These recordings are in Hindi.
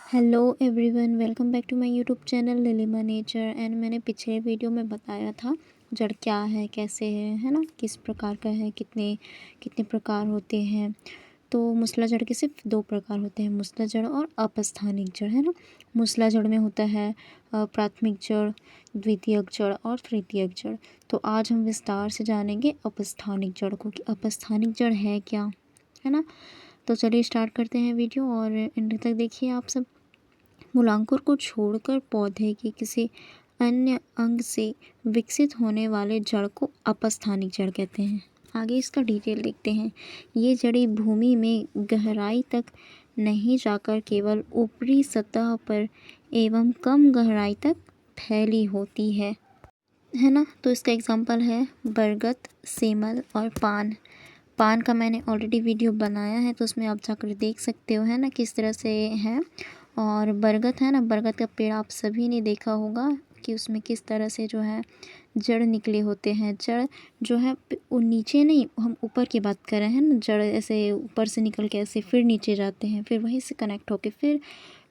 Hello everyone, welcome back to my YouTube channel Lilima nature. And मैंने पिछले वीडियो में बताया था जड़ क्या है, कैसे है ना, किस प्रकार का है, कितने कितने प्रकार होते हैं। तो मूसला जड़ के सिर्फ दो प्रकार होते हैं, मूसला जड़ और अपस्थानिक जड़, है ना। मूसला जड़ में होता है प्राथमिक जड़, द्वितीयक जड़ और तृतीयक जड़। तो आज हम विस्तार से जानेंगे अपस्थानिक जड़ को कि अपस्थानिक जड़ है क्या, है ना। तो चलिए स्टार्ट करते हैं वीडियो और एंड तक देखिए आप सब। मूलांकुर को छोड़कर पौधे के किसी अन्य अंग से विकसित होने वाले जड़ को अपस्थानिक जड़ कहते हैं। आगे इसका डिटेल देखते हैं। ये जड़ी भूमि में गहराई तक नहीं जाकर केवल ऊपरी सतह पर एवं कम गहराई तक फैली होती है ना। तो इसका एग्जाम्पल है बरगद, सेमल और पान। पान का मैंने ऑलरेडी वीडियो बनाया है, तो उसमें आप जाकर देख सकते हो, है ना, किस तरह से है। और बरगद है ना, बरगद का पेड़ आप सभी ने देखा होगा कि उसमें किस तरह से जो है जड़ निकले होते हैं। जड़ जो है वो नीचे नहीं, हम ऊपर की बात कर रहे हैं ना। जड़ ऐसे ऊपर से निकल के ऐसे फिर नीचे जाते हैं, फिर वहीं से कनेक्ट होके फिर,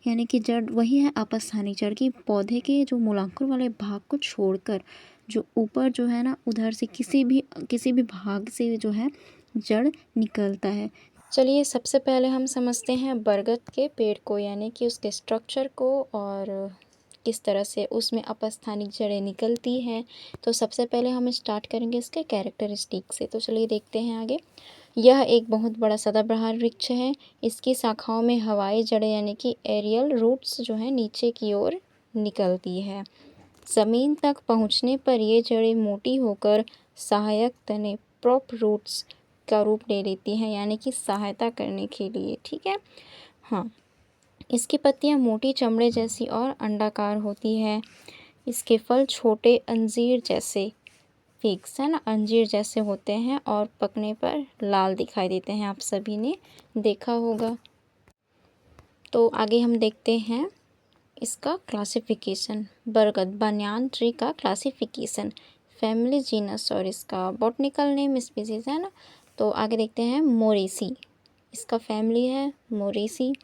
यानी कि जड़ वही है अपस्थानिक जड़ की। पौधे के जो मूलांकुर वाले भाग को छोड़कर जो ऊपर जो है ना, उधर से किसी भी भाग से जो है जड़ निकलता है। चलिए सबसे पहले हम समझते हैं बरगद के पेड़ को, यानी कि उसके स्ट्रक्चर को और किस तरह से उसमें अपस्थानिक जड़ें निकलती हैं। तो सबसे पहले हम स्टार्ट करेंगे इसके कैरेक्टरिस्टिक से। तो चलिए देखते हैं आगे। यह एक बहुत बड़ा सदाबहार वृक्ष है। इसकी शाखाओं में हवाई जड़ें यानी कि एरियल रूट्स जो है नीचे की ओर निकलती है। ज़मीन तक पहुंचने पर ये जड़ें मोटी होकर सहायक तने प्रॉप रूट्स का रूप ले लेती हैं, यानी कि सहायता करने के लिए। ठीक है, हाँ। इसकी पत्तियां मोटी चमड़े जैसी और अंडाकार होती है। इसके फल छोटे अंजीर जैसे, फिग्स है ना, अंजीर जैसे होते हैं और पकने पर लाल दिखाई देते हैं, आप सभी ने देखा होगा। तो आगे हम देखते हैं इसका क्लासिफिकेशन। बरगद बनियान ट्री का क्लासिफिकेशन, फैमिली, जीनस और इसका बॉटनिकल नेम, स्पीसीज, है ना। तो आगे देखते हैं मोरेसी, इसका फैमिली है मोरेसी।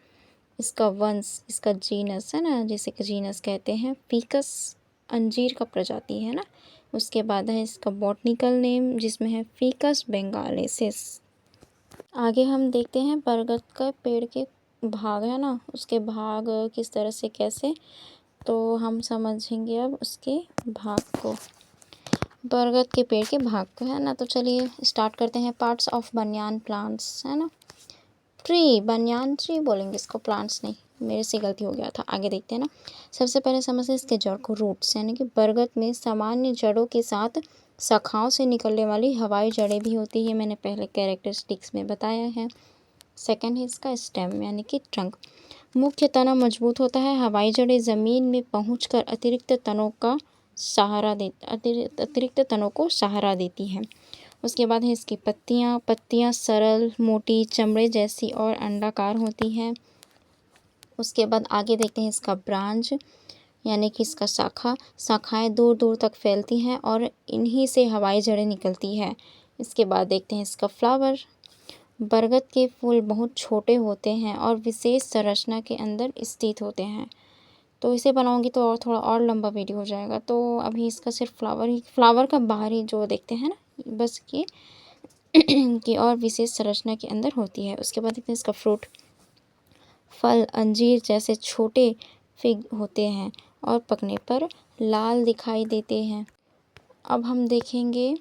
इसका वंश, इसका जीनस है ना, जिसे कि जीनस कहते हैं, फिकस, अंजीर का प्रजाति है ना। उसके बाद है इसका बॉटनिकल नेम जिसमें है फिकस बेंगालेसिस। आगे हम देखते हैं बरगद का पेड़ के भाग, है ना, उसके भाग किस तरह से कैसे। तो हम समझेंगे अब उसके भाग को, बरगद के पेड़ के भाग को, है ना। तो चलिए स्टार्ट करते हैं। पार्ट्स ऑफ बनियान प्लांट्स, है ना, ट्री, बनियान ट्री बोलेंगे इसको, प्लांट्स नहीं, मेरे से गलती हो गया था। आगे देखते हैं ना। सबसे पहले समझते हैं इसके जड़ को, रूट्स, यानी कि बरगद में सामान्य जड़ों के साथ शाखाओं से निकलने वाली हवाई जड़ें भी होती है, मैंने पहले कैरेक्टरिस्टिक्स में बताया है। सेकंड है इसका स्टेम यानी कि ट्रंक। मुख्य तना मजबूत होता है। हवाई जड़ें ज़मीन में पहुंचकर अतिरिक्त तनों को सहारा देती हैं। उसके बाद है इसकी पत्तियाँ सरल, मोटी, चमड़े जैसी और अंडाकार होती हैं। उसके बाद आगे देखते हैं इसका ब्रांच, यानी कि इसका शाखाएँ दूर दूर तक फैलती हैं और इन्हीं से हवाई जड़ें निकलती है। इसके बाद देखते हैं इसका फ्लावर। बरगद के फूल बहुत छोटे होते हैं और विशेष संरचना के अंदर स्थित होते हैं। तो इसे बनाऊंगी तो और थोड़ा और लंबा वीडियो हो जाएगा, तो अभी इसका सिर्फ फ्लावर का बाहरी जो देखते हैं ना, बस ये की और विशेष संरचना के अंदर होती है। उसके बाद देखते हैं इसका फ्रूट। फल अंजीर जैसे छोटे फिग होते हैं और पकने पर लाल दिखाई देते हैं। अब हम देखेंगे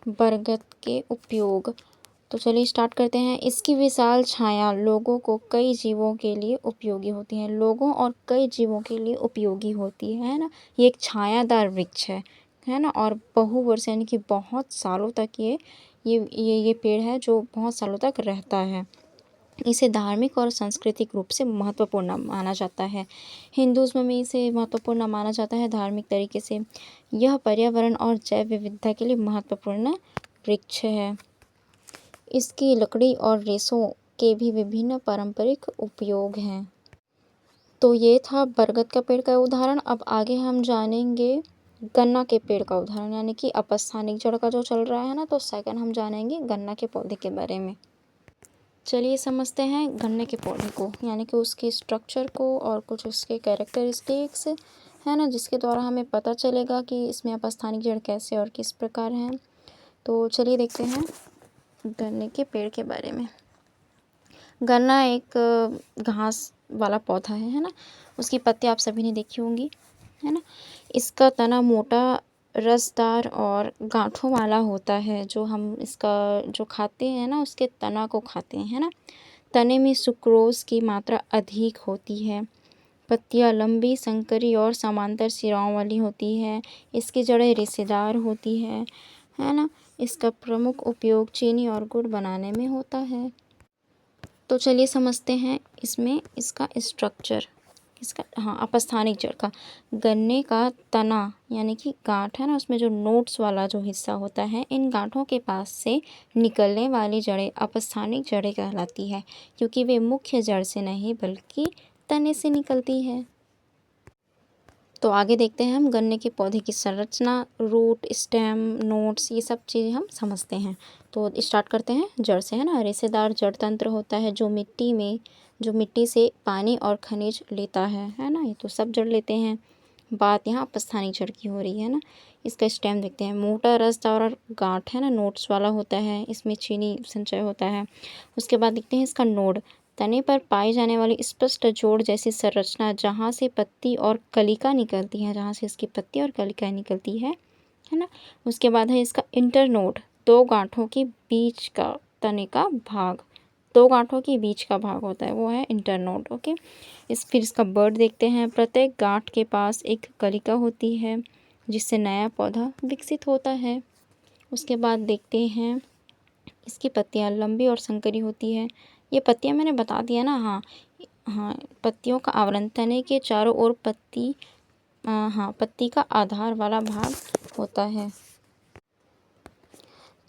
बरगद के उपयोग। तो चलिए स्टार्ट करते हैं। इसकी विशाल छाया लोगों को कई जीवों के लिए उपयोगी होती है, लोगों और कई जीवों के लिए उपयोगी होती है ना। ये एक छायादार वृक्ष है ना, और बहुवर्ष यानी कि बहुत सालों तक ये पेड़ है जो बहुत सालों तक रहता है। इसे धार्मिक और सांस्कृतिक रूप से महत्वपूर्ण माना जाता है। हिंदुज़्म में इसे महत्वपूर्ण माना जाता है धार्मिक तरीके से। यह पर्यावरण और जैव विविधता के लिए महत्वपूर्ण वृक्ष है। इसकी लकड़ी और रेशों के भी विभिन्न पारंपरिक उपयोग हैं। तो ये था बरगद का पेड़ का उदाहरण। अब आगे हम जानेंगे गन्ना के पेड़ का उदाहरण, यानी कि अपस्थानिक जड़ का जो चल रहा है ना। तो सेकंड हम जानेंगे गन्ना के पौधे के बारे में। चलिए समझते हैं गन्ने के पौधे को, यानी कि उसके स्ट्रक्चर को और कुछ उसके कैरेक्टरिस्टिक्स है ना, जिसके द्वारा हमें पता चलेगा कि इसमें अपस्थानिक जड़ कैसे और किस प्रकार है। तो चलिए देखते हैं गन्ने के पेड़ के बारे में। गन्ना एक घास वाला पौधा है ना। उसकी पत्ती आप सभी ने देखी होंगी, है ना। इसका तना मोटा, रसदार और गांठों वाला होता है। जो हम इसका जो खाते हैं ना, उसके तना को खाते हैं, है ना। तने में सुक्रोज की मात्रा अधिक होती है। पत्तियां लंबी, संकरी और समांतर सिराओं वाली होती है। इसकी जड़ें रेशेदार होती है ना। इसका प्रमुख उपयोग चीनी और गुड़ बनाने में होता है। तो चलिए समझते हैं इसमें इसका स्ट्रक्चर, इसका अपस्थानिक जड़ का। गन्ने का तना यानी कि गांठ है ना, उसमें जो नोट्स वाला जो हिस्सा होता है, इन गांठों के पास से निकलने वाली जड़ें अपस्थानिक जड़ें कहलाती है, क्योंकि वे मुख्य जड़ से नहीं बल्कि तने से निकलती है। तो आगे देखते हैं हम गन्ने के पौधे की संरचना, रूट, स्टेम, नोट्स, ये सब चीज़ें हम समझते हैं। तो स्टार्ट करते हैं जड़ से, है ना। रेशेदार जड़ तंत्र होता है जो मिट्टी से पानी और खनिज लेता है ना। ये तो सब जड़ लेते हैं। बात यहाँ अपस्थानिक जड़ की हो रही है ना। इसका स्टेम देखते हैं। मोटा, रसदार और गांठ है ना, नोट्स वाला होता है। इसमें चीनी संचय होता है। उसके बाद देखते हैं इसका नोड, तने पर पाई जाने वाली स्पष्ट जोड़ जैसी संरचना, जहाँ से पत्ती और कलिका निकलती है, जहाँ से इसकी पत्ती और कलिका निकलती है ना। उसके बाद है इसका इंटरनोड, दो गांठों के बीच का तने का भाग, दो गांठों के बीच का भाग होता है, वो है इंटरनोड। ओके। फिर इसका बर्ड देखते हैं। प्रत्येक गांठ के पास एक कलिका होती है जिससे नया पौधा विकसित होता है। उसके बाद देखते हैं इसकी पत्तियां लंबी और संकरी होती है। ये पत्तियां मैंने बता दिया ना। हाँ, पत्तियों का आवरण, तने के चारों ओर पत्ती का आधार वाला भाग होता है।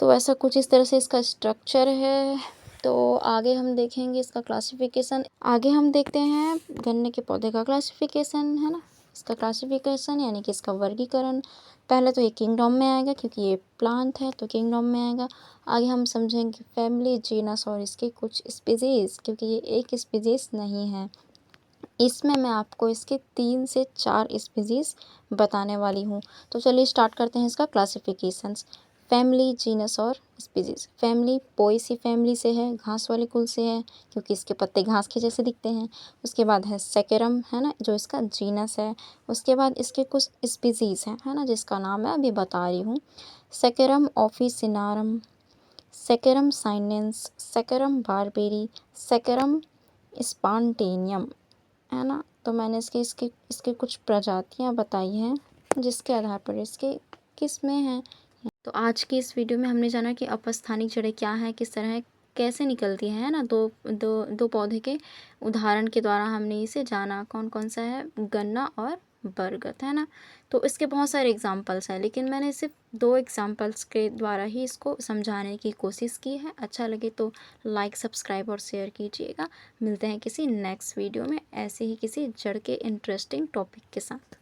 तो ऐसा कुछ इस तरह से इसका स्ट्रक्चर है। तो आगे हम देखेंगे इसका क्लासिफिकेशन। आगे हम देखते हैं गन्ने के पौधे का क्लासिफिकेशन, है ना। इसका क्लासिफिकेशन यानी कि इसका वर्गीकरण। पहले तो ये किंगडम में आएगा, क्योंकि ये प्लांट है तो किंगडम में आएगा। आगे हम समझेंगे फैमिली, जीनस और इसके कुछ स्पीसीज, क्योंकि ये एक स्पीसीज नहीं है। इसमें मैं आपको इसके 3 से 4 स्पीसीज बताने वाली हूँ। तो चलिए स्टार्ट करते हैं इसका क्लासिफिकेशंस। फैमिली, जीनस और स्पीसीज। फैमिली पोएसी फैमिली से है, घास वाले कुल से है, क्योंकि इसके पत्ते घास के जैसे दिखते हैं। उसके बाद है सेकेरम, है ना, जो इसका जीनस है। उसके बाद इसके कुछ स्पीसीज हैं, है ना, जिसका नाम मैं अभी बता रही हूँ। Saccharum officinarum, Saccharum sinense, Saccharum barberi, Saccharum spontaneum, है ना। तो मैंने इसके कुछ प्रजातियां बताई हैं, जिसके आधार पर इसके किस्में हैं। तो आज की इस वीडियो में हमने जाना कि अपस्थानिक जड़ें क्या है, किस तरह कैसे निकलती है ना। दो पौधे के उदाहरण के द्वारा हमने इसे जाना। कौन कौन सा है? गन्ना और बरगद, है ना। तो इसके बहुत सारे एग्जाम्पल्स हैं, लेकिन मैंने सिर्फ 2 एग्जाम्पल्स के द्वारा ही इसको समझाने की कोशिश की है। अच्छा लगे तो लाइक, सब्सक्राइब और शेयर कीजिएगा। मिलते हैं किसी नेक्स्ट वीडियो में ऐसे ही किसी जड़ के इंटरेस्टिंग टॉपिक के साथ।